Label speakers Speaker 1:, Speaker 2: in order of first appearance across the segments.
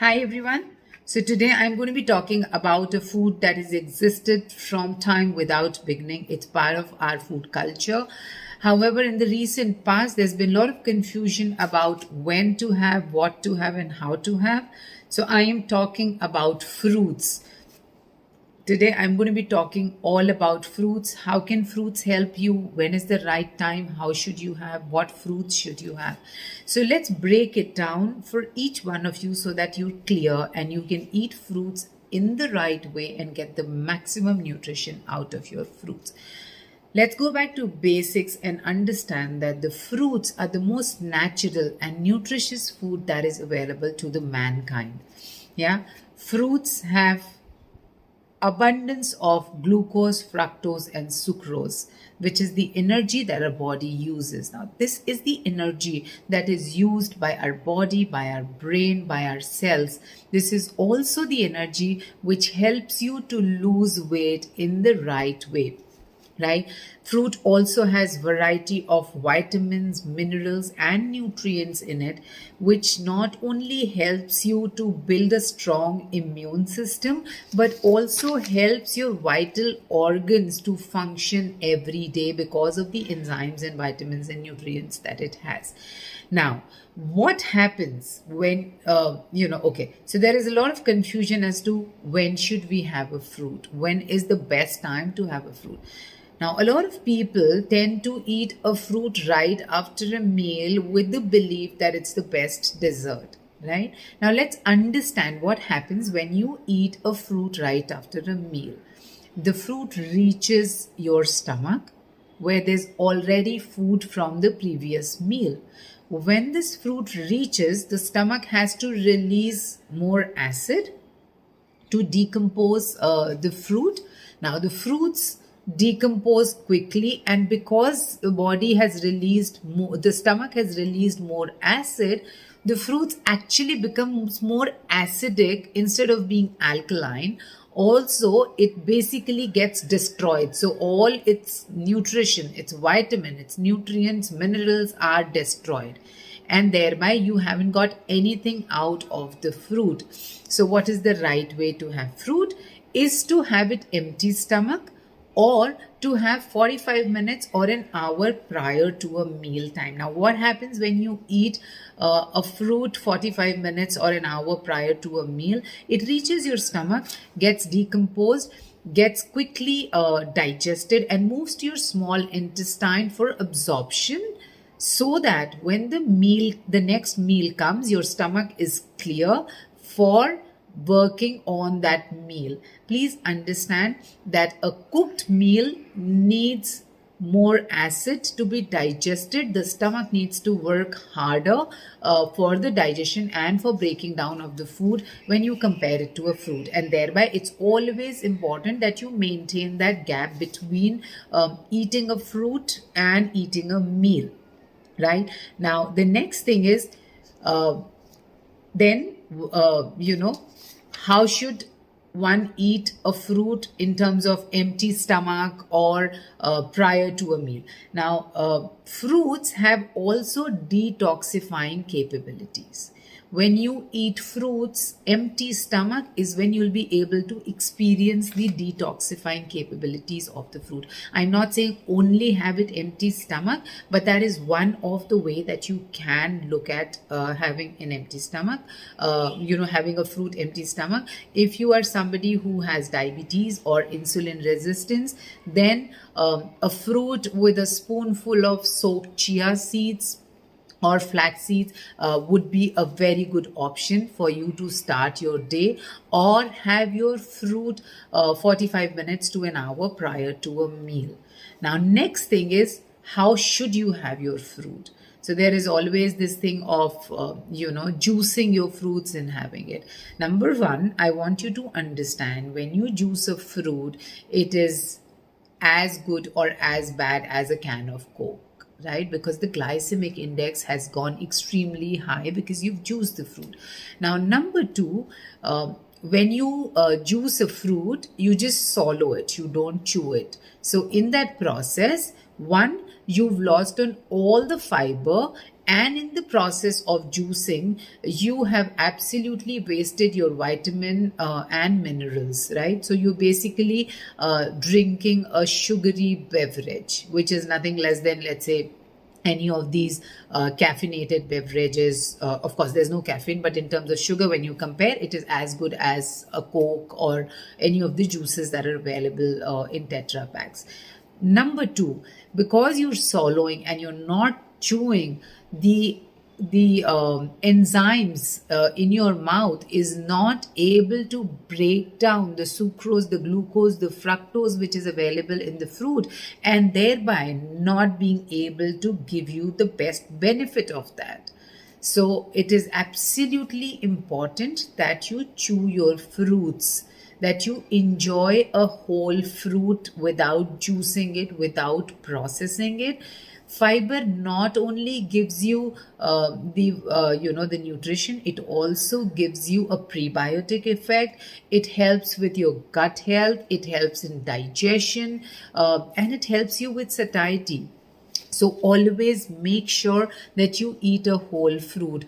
Speaker 1: Hi everyone. So today I'm going to be talking about a food that has existed from time without beginning. It's part of our food culture. However, in the recent past, there's been a lot of confusion about when to have, what to have, and how to have. So I am talking about fruits. Today, I'm going to be talking all about fruits. How can fruits help you? When is the right time? How should you have? What fruits should you have? So, let's break it down for each one of you so that you're clear and you can eat fruits in the right way and get the maximum nutrition out of your fruits. Let's go back to basics and understand that the fruits are the most natural and nutritious food that is available to the mankind. Yeah, fruits have abundance of glucose, fructose, and sucrose, which is the energy that our body uses. Now, this is the energy that is used by our body, by our brain, by our cells. This is also the energy which helps you to lose weight in the right way. Right? Fruit also has variety of vitamins, minerals and nutrients in it, which not only helps you to build a strong immune system, but also helps your vital organs to function every day because of the enzymes and vitamins and nutrients that it has. Now, what happens when, so there is a lot of confusion as to when should we have a fruit? When is the best time to have a fruit? Now, a lot of people tend to eat a fruit right after a meal with the belief that it's the best dessert, right? Now, let's understand what happens when you eat a fruit right after a meal. The fruit reaches your stomach where there's already food from the previous meal. When this fruit reaches, the stomach has to release more acid to decompose the fruit. Now, the fruits decompose quickly, and because the body has released more, the stomach has released more acid, the fruits actually becomes more acidic instead of being alkaline. Also, it basically gets destroyed, so all its nutrition, its vitamin, its nutrients, minerals are destroyed, and thereby you haven't got anything out of the fruit. So what is the right way to have fruit? Is to have it empty stomach, or to have 45 minutes or an hour prior to a meal time. Now, what happens when you eat a fruit 45 minutes or an hour prior to a meal? It reaches your stomach, gets decomposed, gets quickly digested, and moves to your small intestine for absorption, so that when the next meal comes, your stomach is clear for working on that meal. Please understand that a cooked meal needs more acid to be digested. The stomach needs to work harder for the digestion and for breaking down of the food when you compare it to a fruit, and thereby it's always important that you maintain that gap between eating a fruit and eating a meal. Right? Now, the next thing is how should one eat a fruit in terms of empty stomach or prior to a meal? Now, fruits have also detoxifying capabilities. When you eat fruits, empty stomach is when you'll be able to experience the detoxifying capabilities of the fruit. I'm not saying only have it empty stomach, but that is one of the way that you can look at having an empty stomach, having a fruit empty stomach. If you are somebody who has diabetes or insulin resistance, then a fruit with a spoonful of soaked chia seeds or flax seeds would be a very good option for you to start your day, or have your fruit 45 minutes to an hour prior to a meal. Now, next thing is, how should you have your fruit? So there is always this thing of, juicing your fruits and having it. Number one, I want you to understand, when you juice a fruit, it is as good or as bad as a can of Coke. Right? Because the glycemic index has gone extremely high because you've juiced the fruit. Now, number two, when you juice a fruit, you just swallow it, you don't chew it. So in that process, one, you've lost on all the fiber and in the process of juicing you have absolutely wasted your vitamin and minerals, right? So you're basically drinking a sugary beverage, which is nothing less than, let's say, any of these caffeinated beverages. Of course, there's no caffeine, but in terms of sugar, when you compare, it is as good as a Coke or any of the juices that are available in Tetra packs. Number two, because you're swallowing and you're not chewing, the enzymes in your mouth is not able to break down the sucrose, the glucose, the fructose which is available in the fruit, and thereby not being able to give you the best benefit of that. So it is absolutely important that you chew your fruits, that you enjoy a whole fruit without juicing it, without processing it. Fiber not only gives you the nutrition, it also gives you a prebiotic effect. It helps with your gut health, it helps in digestion, and it helps you with satiety. So always make sure that you eat a whole fruit.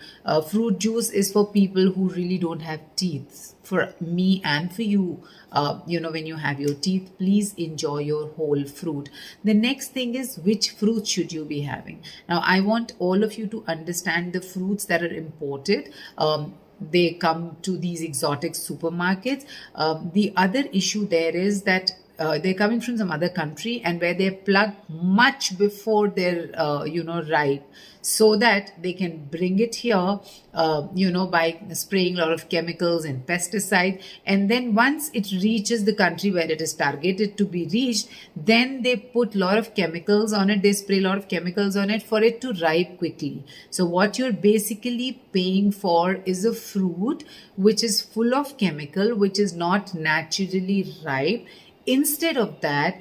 Speaker 1: Fruit juice is for people who really don't have teeth. For me and for you, when you have your teeth, please enjoy your whole fruit. The next thing is, which fruit should you be having? Now, I want all of you to understand the fruits that are imported. They come to these exotic supermarkets. The other issue there is that they're coming from some other country, and where they're plucked much before they're ripe, so that they can bring it here by spraying a lot of chemicals and pesticide, and then once it reaches the country where it is targeted to be reached, then they put a lot of chemicals on it, they spray a lot of chemicals on it for it to ripe quickly. So what you're basically paying for is a fruit which is full of chemical, which is not naturally ripe. Instead of that,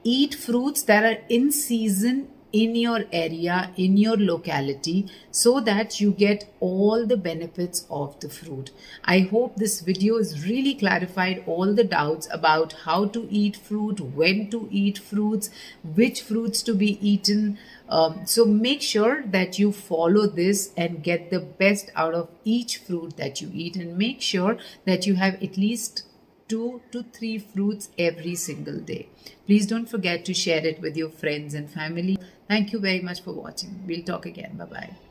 Speaker 1: eat fruits that are in season in your area, in your locality, so that you get all the benefits of the fruit. I hope this video has really clarified all the doubts about how to eat fruit, when to eat fruits, which fruits to be eaten. So make sure that you follow this and get the best out of each fruit that you eat, and make sure that you have at least 2 to 3 fruits every single day. Please don't forget to share it with your friends and family. Thank you very much for watching. We'll talk again. Bye-bye.